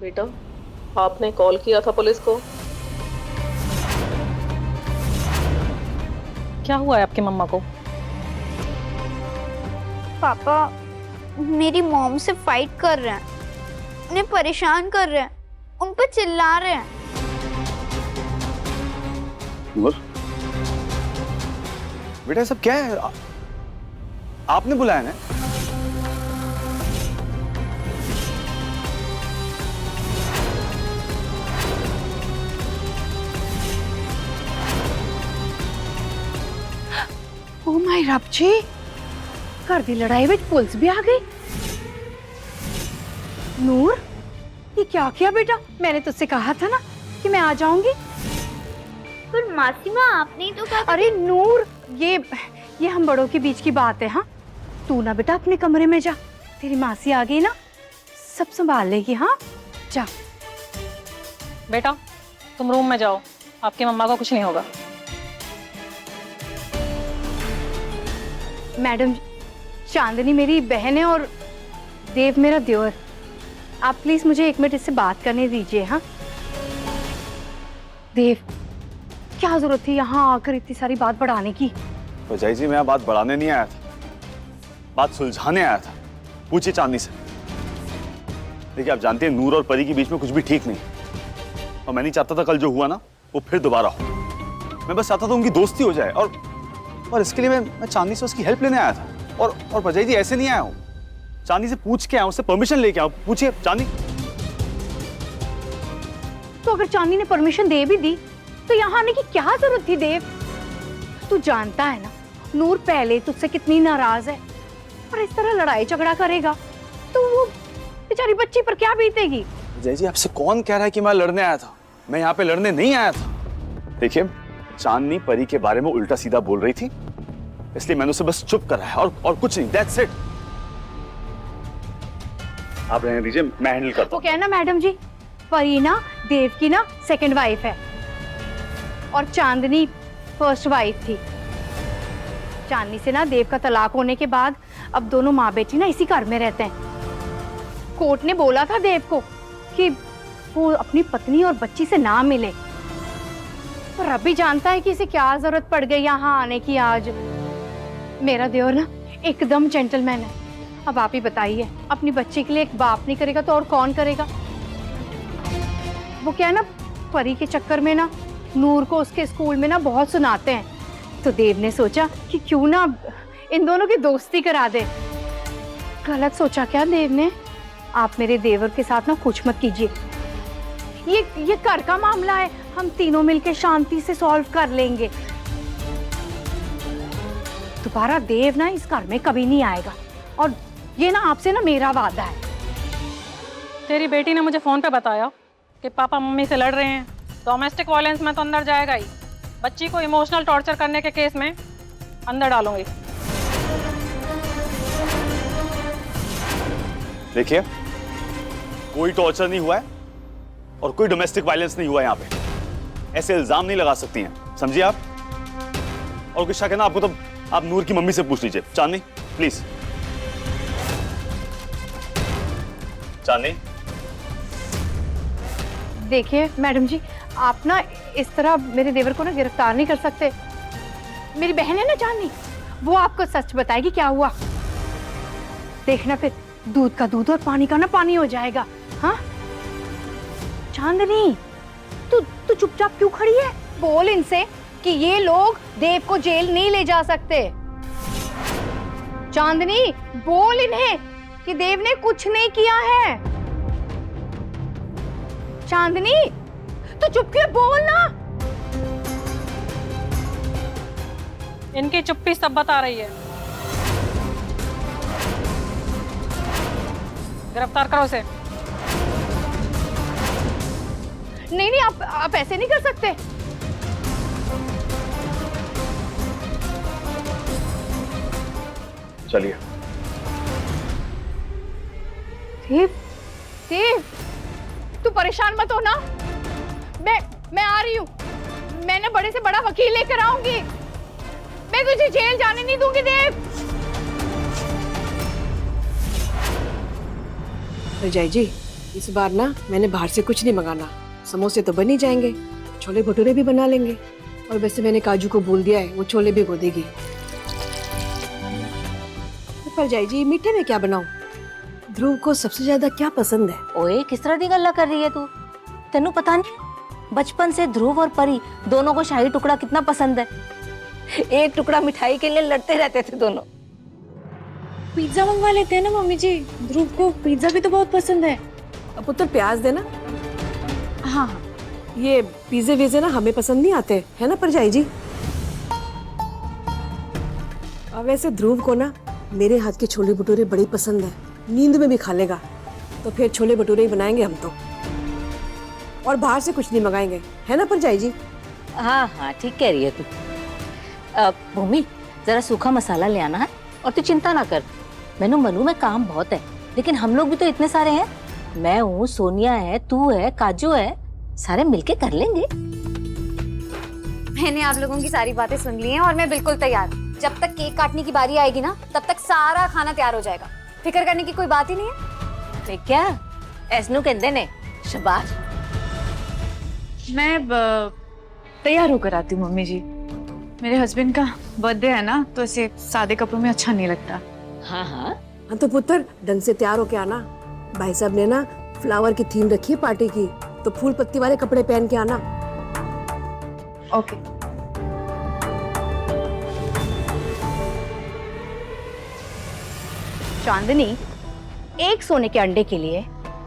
बेटा, आपने कॉल किया था पुलिस को? क्या हुआ है आपकी मम्मा को? पापा मेरी मॉम से फाइट कर रहे हैं, उन्हें परेशान कर रहे हैं, उन पर चिल्ला रहे हैं। बेटा सब क्या है? आपने बुलाया ना? ओ माय रब जी, घर दी लड़ाई में पुलिस भी आ गई। नूर, ये क्या किया बेटा? मैंने तुझसे कहा था ना कि मैं आ जाऊंगी। पर मासी माँ आपने ही तो कहा। अरे नूर, ये हम बड़ों के बीच की बात है। हाँ, तू ना बेटा अपने कमरे में जा, तेरी मासी आ गई ना, सब संभाल लेगी। हाँ जा बेटा तुम रूम में जाओ, आपकी मम्मा को कुछ नहीं होगा। मैडम, चांदनी मेरी बहन है और देव मेरा देवर। आप प्लीज मुझे 1 मिनट इससे बात करने दीजिए। हाँ देव, क्या जरूरत थी यहाँ आकर इतनी सारी बात बढ़ाने की? तो जय जी, मैं बात बढ़ाने नहीं आया था, बात सुलझाने आया था। पूछिए चांदनी से। देखिए आप जानते हैं नूर और परी के बीच में कुछ भी ठीक नहीं, और मैं नहीं चाहता था कल जो हुआ ना वो फिर दोबारा हो। मैं बस चाहता था उनकी दोस्ती हो जाए, और इसके लिए मैं चांदनी से उसकी हेल्प लेने आया था। और भजाई जी ऐसे नहीं आया हूँ, चांदनी से पूछ के आया, उससे परमिशन लेके आया। पूछिए चांदनी। तो अगर चांदनी ने परमिशन दे भी दी तो यहाँ आने की क्या जरूरत थी देव? तू जानता है ना नूर पहले तुझसे कितनी नाराज है, और इस तरह लड़ाई झगड़ा करेगा तो वो बेचारी बच्ची पर क्या बीतेगी? जय जी आपसे कौन कह रहा है कि मैं लड़ने आया था? मैं यहाँ पे लड़ने नहीं आया था। देखिए चांदनी परी के बारे में उल्टा सीधा बोल रही थी, इसलिए मैंने उसे बस चुप कराया, और कुछ नहीं। That's it. आप रहने दीजिए, मैं हैंडल करता वो हूँ। कहना मैडम जी, परी ना देव की ना सेकंड वाइफ है और चांदनी फर्स्ट वाइफ थी। चांदनी से ना देव का तलाक होने के बाद अब दोनों माँ बेटी ना इसी घर में रहते हैं। कोर्ट ने बोला था देव को कि वो अपनी पत्नी और बच्ची से ना मिले, पर अब भी जानता है कि इसे क्या जरूरत पड़ गई यहाँ आने की। आज मेरा देवर ना एकदम जेंटलमैन है। अब आप ही बताइए, अपनी बच्ची के लिए एक बाप नहीं करेगा तो और कौन करेगा? वो क्या है ना, परी के चक्कर में ना नूर को उसके स्कूल में ना बहुत सुनाते हैं, तो देव ने सोचा कि क्यों ना इन दोनों की दोस्ती करा दे। गलत सोचा क्या देव ने? आप मेरे देवर के साथ ना कुछ मत कीजिए, ये घर का मामला है, हम तीनों मिलके शांति से सॉल्व कर लेंगे। दोबारा देव ना इस घर में कभी नहीं आएगा, और ये ना आपसे ना मेरा वादा है। तेरी बेटी ने मुझे फोन पे बताया कि पापा मम्मी से लड़ रहे हैं। डोमेस्टिक वायलेंस में तो अंदर जाएगा ही, बच्ची को इमोशनल टॉर्चर करने के केस में अंदर डालूंगी। देखिए कोई टॉर्चर नहीं हुआ है और कोई डोमेस्टिक वायलेंस नहीं हुआ है यहाँ पे। ऐसे इल्जाम नहीं लगा सकती हैं, समझिए आप। और कुछ शक है ना आपको तो आप नूर की मम्मी से पूछ लीजिए। चांदनी प्लीज। चांदनी देखिए मैडम जी, आप ना इस तरह मेरे देवर को ना गिरफ्तार नहीं कर सकते। मेरी बहन है ना चांदनी, वो आपको सच बताएगी क्या हुआ। देखना फिर दूध का दूध और पानी का ना पानी हो जाएगा। हाँ चांदनी, तू चुपचाप क्यों खड़ी है? बोल इनसे कि ये लोग देव को जेल नहीं ले जा सकते। चांदनी बोल इन्हें कि देव ने कुछ नहीं किया है। चांदनी तो चुप क्यों? बोल ना। इनकी चुप्पी सब बता रही है। गिरफ्तार करो उसे। नहीं, आप ऐसे नहीं कर सकते। चलिए। देव, तू परेशान मत हो ना, मैं आ रही हूँ। मैं ना बड़े से बड़ा वकील लेकर आऊंगी। मैं तुझे जेल जाने नहीं दूंगी देव। विजय जी, इस बार ना मैंने बाहर से कुछ नहीं मंगाना, समोसे तो बन ही जाएंगे, छोले भटूरे भी बना लेंगे। और वैसे मैंने काजू को बोल दिया है वो छोले भी गो देगी। परजाई जी मीठे में क्या बनाऊं? ध्रुव को सबसे ज्यादा क्या पसंद है? ओए किस तरह की गल्ला कर रही है तू? तेनू पता नहीं बचपन से ध्रुव और परी दोनों को शाही टुकड़ा कितना पसंद है। एक टुकड़ा मिठाई के लिए लड़ते रहते थे दोनों। पिज्जा मंगवा लेते हैं ना मम्मी जी, ध्रुव को पिज्जा भी तो बहुत पसंद है। अब पुत्र प्याज देना। हाँ हाँ। ये पिज्जे विज़े ना हमें पसंद नहीं आते, है ना परजाई जी? और वैसे ध्रुव को ना मेरे हाथ के छोले भटूरे बड़े पसंद है, नींद में भी खा लेगा। तो फिर छोले भटूरे ही बनाएंगे हम तो, और बाहर से कुछ नहीं मंगाएंगे, है ना परजाई जी? हाँ हाँ ठीक कह रही है तू। भूमि जरा सूखा मसाला ले आना है, और तू चिंता ना कर, मैनू मनु में काम बहुत है, लेकिन हम लोग भी तो इतने सारे हैं। मैं हूँ, सोनिया है, तू है, काजू है, सारे मिलके कर लेंगे। मैंने आप लोगों की सारी बातें सुन ली हैं और मैं बिल्कुल तैयार हूँ। जब तक केक काटने की बारी आएगी ना, तब तक सारा खाना तैयार हो जाएगा। फिक्र करने की कोई बात ही नहीं है। फिर क्या ऐसनू कहते ने, शाबाश। मैं तैयार होकर आती हूँ मम्मी जी। मेरे हस्बैंड का बर्थडे है ना, तो ऐसे सादे कपड़ों में अच्छा नहीं लगता। हाँ हाँ हाँ तो पुत्र ढंग से तैयार होके आना। भाई साहब ने ना फ्लावर की थीम रखी है पार्टी की, तो फूल पत्ती वाले कपड़े पहन के आना। ओके। चांदनी, एक सोने के अंडे के लिए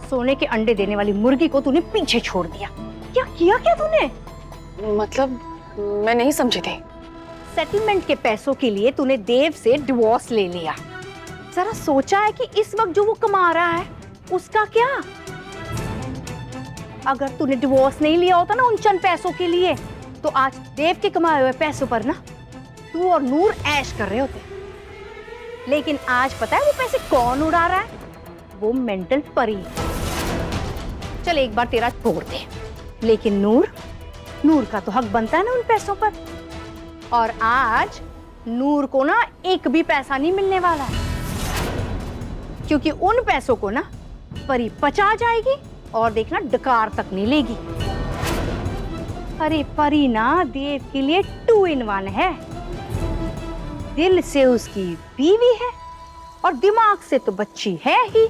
सोने के अंडे देने वाली मुर्गी को तूने पीछे छोड़ दिया। क्या किया क्या तूने? मतलब मैं नहीं समझी थी। सेटलमेंट के पैसों के लिए तूने देव से डिवोर्स ले लिया। जरा सोचा है कि इस वक्त जो वो कमा रहा है उसका क्या? अगर तूने डिवोर्स नहीं लिया होता ना उन चंद पैसों के लिए, तो आज देव के कमाए हुए पैसों पर ना तू और नूर ऐश कर रहे होते। लेकिन आज पता है वो पैसे कौन उड़ा रहा है? वो मेंटल परी। चल एक बार तेरा छोड़ दे, लेकिन नूर का तो हक बनता है ना उन पैसों पर। और आज नूर को ना एक भी पैसा नहीं मिलने वाला है, क्योंकि उन पैसों को ना परी पचा जाएगी और देखना डकार तक नहीं लेगी। अरे परी ना देव के लिए 2 in 1 है। दिल से उसकी बीवी है और दिमाग से तो बच्ची है ही।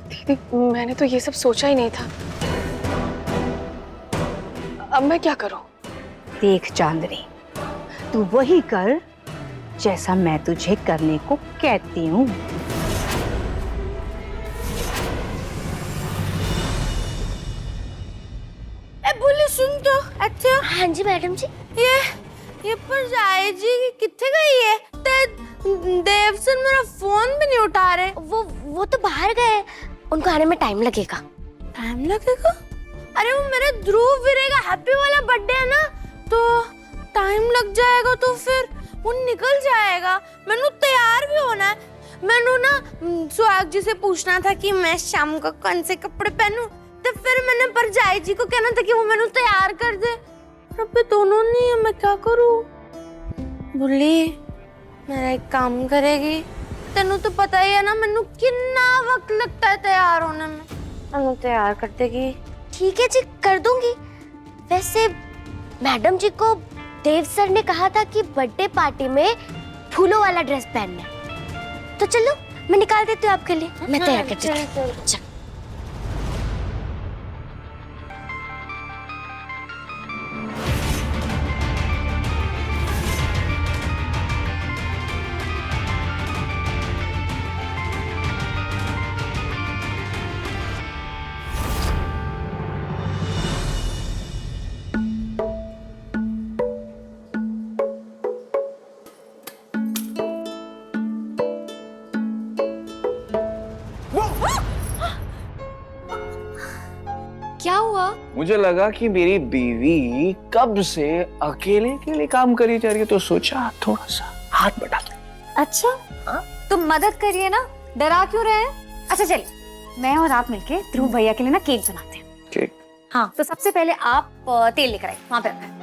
दीदी मैंने तो ये सब सोचा ही नहीं था। अब मैं क्या करूं? देख चांदनी, तू वही कर जैसा मैं तुझे करने को कहती हूँ। बोले सुन तो। अच्छा हाँ जी मैडम जी। ये परजाई जी किथे गई है? देव सर मेरा फोन भी नहीं उठा रहे। वो तो बाहर गए, उनको आने में टाइम लगेगा। टाइम लगेगा? अरे वो मेरे ध्रुव वीरे का हैप्पी वाला बर्थडे है ना, तो टाइम लग जाएगा, तो फिर वो निकल जाएगा। मैंने तैयार भी होना है। मैंने ना सुहाग जी से पूछना था कि मैं शाम को कौन से कपड़े पहनूं, तो फिर मैंने परजाई जी को कहना था कि वो मैंने तैयार कर दे। अबे दोनों नहीं है, मैं क्या करूं? बुल्ली मेरा एक काम करेगी। तेनू तो पता ही है ना मैनू कितना वक्त लगता है तैयार होने में। मैनू तैयार कर देगी। ठीक है जी कर दूंगी। वैसे मैडम जी को देव सर ने कहा था कि बर्थडे पार्टी में फूलों वाला ड्रेस पहनना है, तो चलो मैं निकाल देती हूँ आपके लिए। मैं तैयार कर देती हूँ। चल। क्या हुआ? मुझे लगा कि मेरी बीवी कब से अकेले के लिए काम करी जा रही है, तो सोचा थोड़ा सा हाथ बटा दो। अच्छा तुम मदद करिए ना, डरा क्यों रहे हैं? अच्छा चलिए मैं और आप मिलके ध्रुव भैया के लिए ना केक बनाते हैं। केक? हाँ तो सबसे पहले आप तेल लेकर आइए, वहां पे रखा है।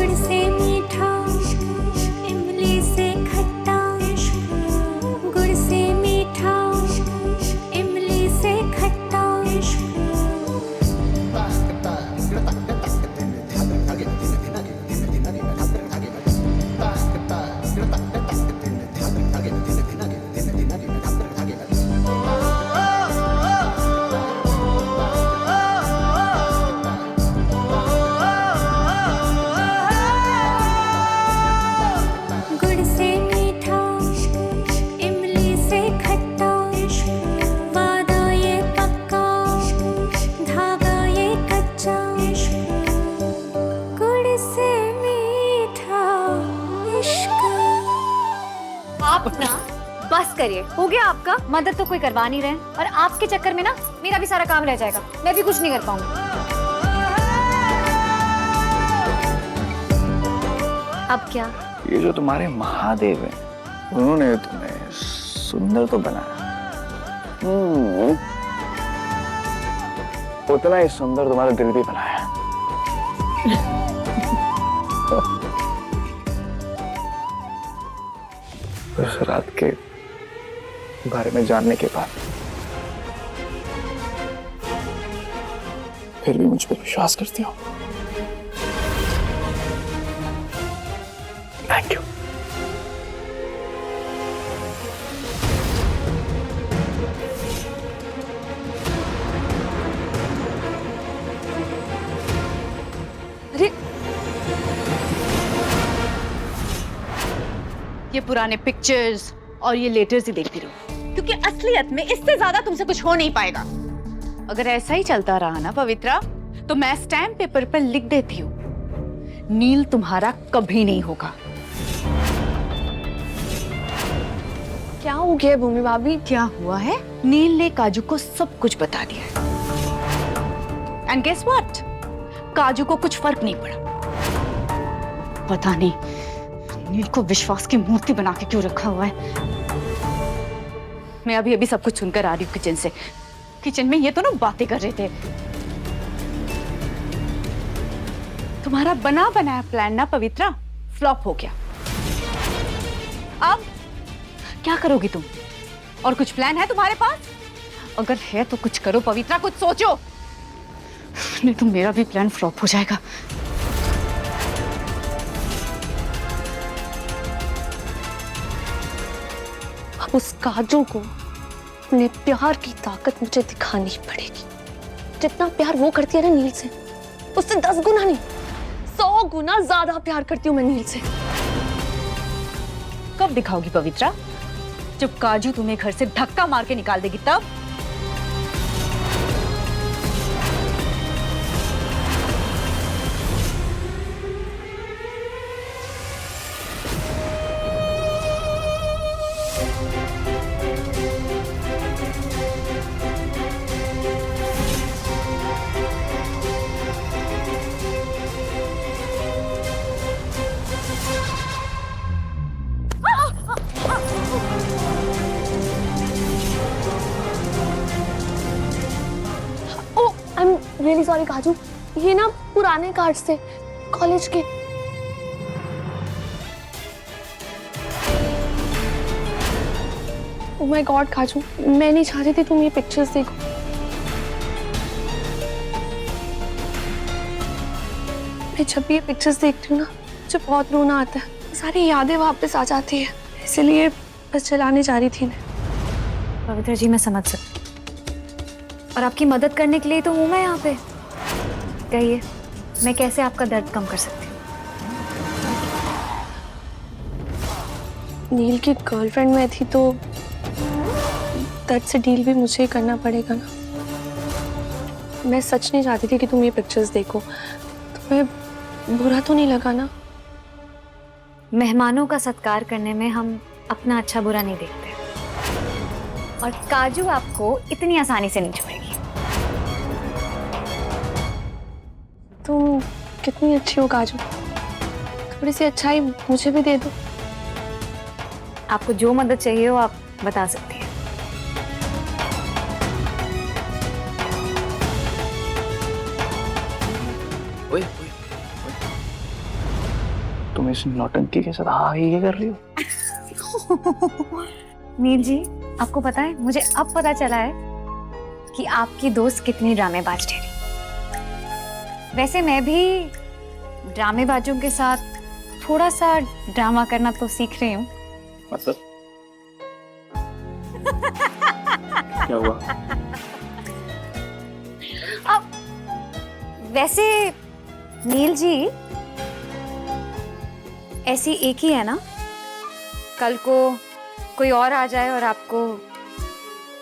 गुड़ से मीठा इमली से खट्टा, गुड़ से मीठा इमली से खट्टा। गुड़ से मीठा इमली से खट्टा, वादा ये पक्का धागा ये कच्चा, गुड़ से मीठा इश्क। आप ना बस करिए, हो गया आपका। मदद तो कोई करवा नहीं रहे और आपके चक्कर में ना मेरा भी सारा काम रह जाएगा, मैं भी कुछ नहीं कर पाऊंगी। अब क्या? ये जो तुम्हारे महादेव हैं, उन्होंने तुम्हें सुंदर तो बनाया, उतना ही सुंदर तुम्हारा दिल भी बनाया। उस रात के बारे में जानने के बाद फिर भी मुझ पर विश्वास करती हो। Thank you. अरे ये पुराने पिक्चर्स और ये लेटर्स ही देखती रहो, क्योंकि असलियत में इससे ज्यादा तुमसे कुछ हो नहीं पाएगा। अगर ऐसा ही चलता रहा ना पवित्रा, तो मैं स्टैम्प पेपर पर लिख देती हूँ, नील तुम्हारा कभी नहीं होगा। क्या हो गया भूमि भाभी? क्या हुआ है? नील ने काजू को सब कुछ बता दिया है। And guess what? काजू को कुछ फर्क नहीं पड़ा। पता नहीं नील को विश्वास की मूर्ति बना के क्यों रखा हुआ है। मैं अभी अभी सब कुछ सुनकर आ रही हूँ किचन से। किचन में ये तो ना बातें कर रहे थे। तुम्हारा बना बनाया प्लान ना पवित्रा फ्लॉप हो गया। अब क्या करोगी तुम? और कुछ प्लान है तुम्हारे पास? अगर है तो कुछ करो पवित्रा, कुछ सोचो, नहीं तो मेरा भी प्लान फ्लॉप हो जाएगा। अब उस काजू को अपने प्यार की ताकत मुझे दिखानी पड़ेगी। जितना प्यार वो करती है ना नील से, उससे 10 गुना नहीं 100 गुना ज्यादा प्यार करती हूँ मैं नील से। कब दिखाओगी पवित्रा? जब काजू तुम्हें घर से धक्का मार के निकाल देगी तब। रियली सॉरी काजू, ये ना पुराने कार्ड्स थे कॉलेज के। ओह माय गॉड काजू, मैं नहीं चाह रही थी तुम ये पिक्चर्स देखो। मैं जब भी ये पिक्चर्स देखती हूँ ना, मुझे बहुत रोना आता है। सारी यादें वापस आ जाती है, इसीलिए बस चलाने जा रही थी मैं। पवित्र जी, मैं समझ सकती हूँ और आपकी मदद करने के लिए तो हूँ मैं यहाँ पे। कहिए, मैं कैसे आपका दर्द कम कर सकती हूँ? नील की गर्लफ्रेंड में थी तो दर्द से डील भी मुझे ही करना पड़ेगा ना। मैं सच नहीं चाहती थी कि तुम ये पिक्चर्स देखो। तुम्हें बुरा तो नहीं लगा ना? मेहमानों का सत्कार करने में हम अपना अच्छा बुरा नहीं देखते, और काजू आपको इतनी आसानी से नहीं छोड़ेगी। तुम कितनी अच्छी हो काजू, थोड़ी सी अच्छाई मुझे भी दे दो। आपको जो मदद चाहिए हो आप बता सकती हैं। ओए, तुम इस नौटंकी के साथ हाँ ये कर रही हो? नील जी, आपको पता है, मुझे अब पता चला है कि आपकी दोस्त कितनी ड्रामेबाज ठहरी। वैसे मैं भी ड्रामेबाजों के साथ थोड़ा सा ड्रामा करना तो सीख रही हूँ। मतलब क्या हुआ? अब वैसे नील जी, ऐसी एक ही है ना, कल को कोई और आ जाए और आपको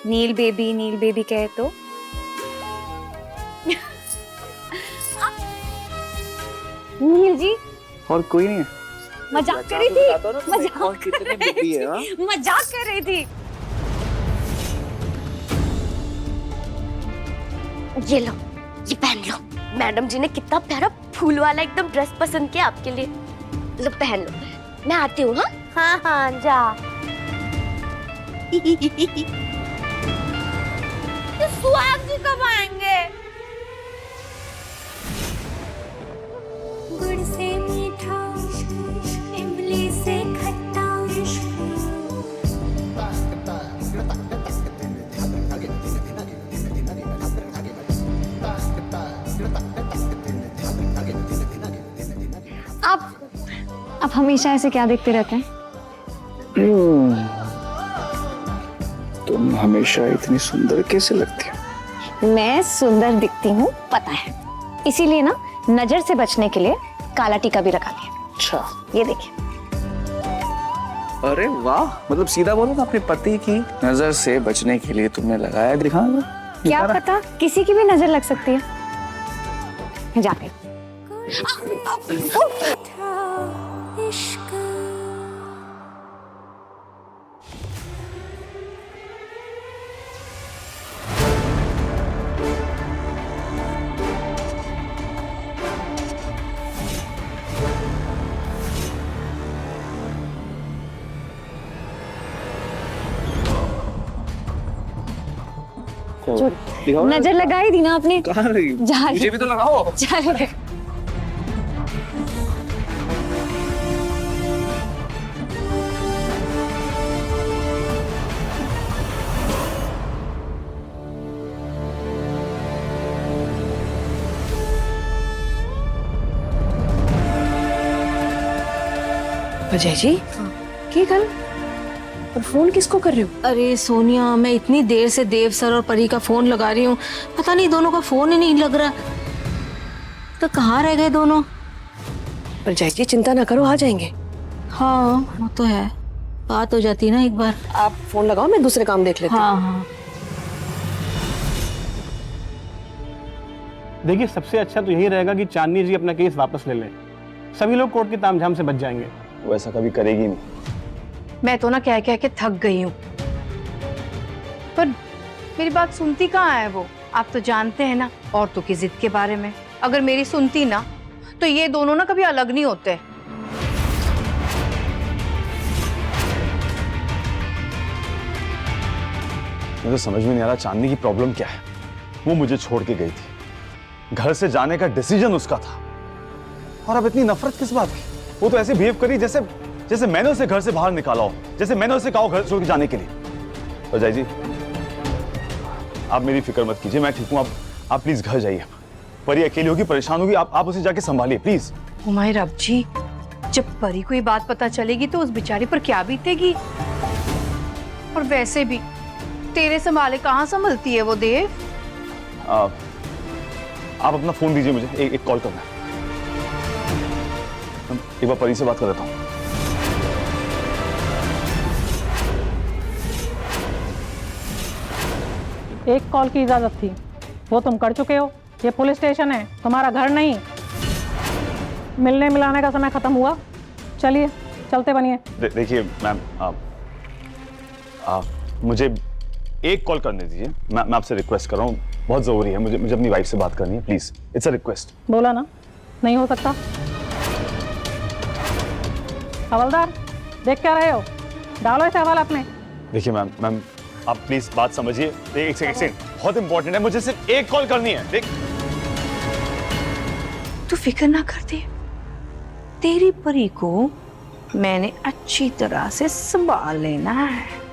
नील बेबी कहे तो? नील जी, और कोई नहीं है? मजाक कर रही थी, हाँ? मजाक कर रही थी। ये लो, ये पहन लो। मैडम जी ने कितना प्यारा फूल वाला एकदम ड्रेस पसंद किया आपके लिए। लो पहन लो, मैं आती हूँ। हाँ हाँ हाँ, जा। सुहाग जी कब आएंगे? गुड़ से मीठा, इमली से खट्टा। आप हमेशा ऐसे क्या देखते रहते हैं? तुम हमेशा इतनी सुंदर कैसे लगती हो? मैं सुंदर दिखती हूँ, पता है। इसीलिए ना नजर से बचने के लिए काला टीका भी रखा लिया। अच्छा, ये देखिए। अरे वाह, मतलब सीधा बोलो ना, अपने पति की नजर से बचने के लिए तुमने लगाया। दिखा क्या पता किसी की भी नजर लग सकती है। जाके नजर लगाई थी ना आपने। कहाँ रही? मुझे भी तो लगाओ। चल अजय जी, की गल? और फोन किसको कर रहे हो? अरे सोनिया, मैं इतनी देर से देव सर और परी का फोन लगा रही हूँ, पता नहीं दोनों का फोन ही नहीं लग रहा। तो कहाँ रह गए दोनों? पर जय जी चिंता ना करो, आ जाएंगे। हाँ वो तो है, बात हो जाती ना एक बार। आप फोन लगाओ, मैं दूसरे काम देख लेती हूँ। हाँ हाँ। देखिए, सबसे अच्छा तो यही रहेगा कि चांदनी जी अपना केस वापस ले लें। सभी लोग कोर्ट की तामझाम से बच जाएंगे। वो ऐसा कभी करेगी नहीं। मैं तो ना कह कह के थक गई हूँ, पर मेरी बात सुनती कहाँ है वो? आप तो जानते हैं ना औरतों की जिद के बारे में। अगर मेरी सुनती ना तो ये दोनों ना कभी अलग नहीं होते। मुझे तो समझ में नहीं आ रहा चांदनी की प्रॉब्लम क्या है। वो मुझे छोड़ के गई थी, घर से जाने का डिसीजन उसका था, और अब इतनी नफरत किस बात की? वो तो ऐसे बिहेव करी जैसे जैसे मैंने उसे घर से बाहर निकाला हो, जैसे मैंने उसे कहा घर छोड़ के जाने के लिए। अजय जी, आप मेरी फिक्र मत कीजिए, मैं ठीक हूँ। आप प्लीज घर जाइए। परी अकेली होगी, परेशान होगी, आप उसे जाके संभालिए प्लीज। हुमायूं रब जी, जब परी को ये बात पता चलेगी तो उस बेचारी पर क्या बीतेगी? और वैसे भी तेरे संभाले कहाँ संभलती है वो देव? आप अपना फोन दीजिए मुझे, एक कॉल करना है। एक बार परी से बात कर लेता हूँ। एक कॉल की इजाजत थी, वो तुम कर चुके हो। ये पुलिस स्टेशन है, तुम्हारा घर नहीं। मिलने मिलाने का समय खत्म हुआ, चलिए चलते बनिए। देखिए मैम, मुझे एक कॉल करने दीजिए। मैं आपसे रिक्वेस्ट कर रहा हूँ, बहुत जरूरी है, मुझे अपनी वाइफ से बात करनी है, प्लीज। It's a request. बोला ना, नहीं हो सकता। हवलदार, देख क्या रहे हो? डालो इसे हवालात में। देखिए मैम, आप प्लीज बात समझिए। एक सेकंड, बहुत इंपॉर्टेंट है, मुझे सिर्फ एक कॉल करनी है। देख, तू फिक्र ना कर दे, तेरी परी को मैंने अच्छी तरह से संभाल लेना है।